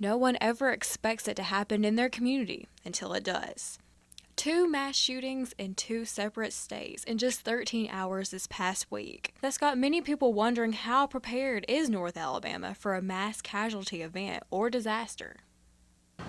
No one ever expects it to happen in their community until it does. 2 mass shootings in 2 separate states in just 13 hours this past week. That's got many people wondering how prepared is North Alabama for a mass casualty event or disaster.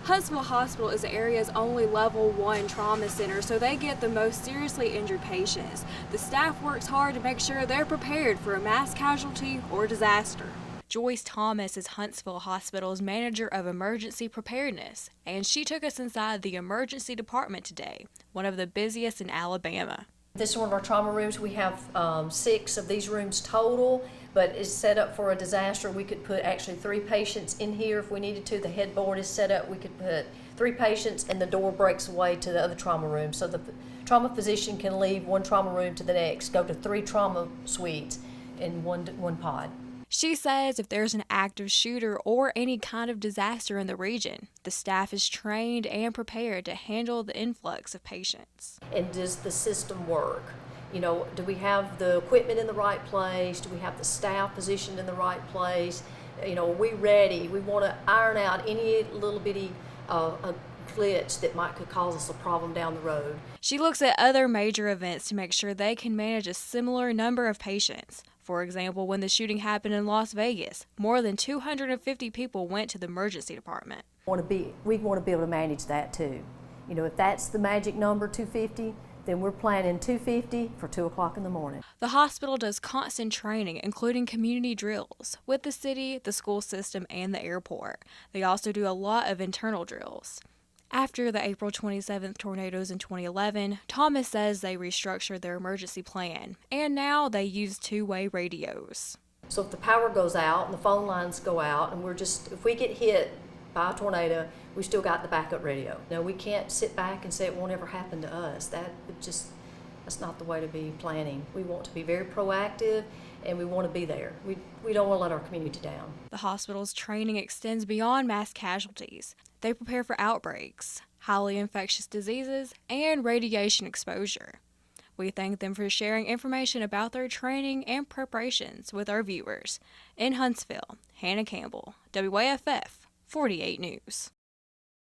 Huntsville Hospital is the area's only level 1 trauma center, so they get the most seriously injured patients. The staff works hard to make sure they're prepared for a mass casualty or disaster. Joyce Thomas is Huntsville Hospital's manager of emergency preparedness, and she took us inside the emergency department today, one of the busiest in Alabama. This is one of our trauma rooms. We have 6 of these rooms total, but it's set up for a disaster. We could put actually 3 patients in here if we needed to. The headboard is set up. We could put 3 patients, and the door breaks away to the other trauma room. So the trauma physician can leave one trauma room to the next, go to 3 trauma suites in one pod. She says if there's an active shooter or any kind of disaster in the region, the staff is trained and prepared to handle the influx of patients. And does the system work? You know, do we have the equipment in the right place? Do we have the staff positioned in the right place? You know, are we ready? We want to iron out any little bitty glitch that could cause us a problem down the road. She looks at other major events to make sure they can manage a similar number of patients. For example, when the shooting happened in Las Vegas, more than 250 people went to the emergency department. We want to be able to manage that too. You know, if that's the magic number, 250, then we're planning 250 for 2 o'clock in the morning. The hospital does constant training, including community drills, with the city, the school system, and the airport. They also do a lot of internal drills. After the April 27th tornadoes in 2011, Thomas says they restructured their emergency plan, and now they use 2-way radios. So if the power goes out and the phone lines go out, and if we get hit by a tornado, we still got the backup radio. Now, we can't sit back and say it won't ever happen to us. That's not the way to be planning. We want to be very proactive, and we want to be there. We don't want to let our community down. The hospital's training extends beyond mass casualties. They prepare for outbreaks, highly infectious diseases, and radiation exposure. We thank them for sharing information about their training and preparations with our viewers. In Huntsville, Hannah Campbell, WAFF 48 News.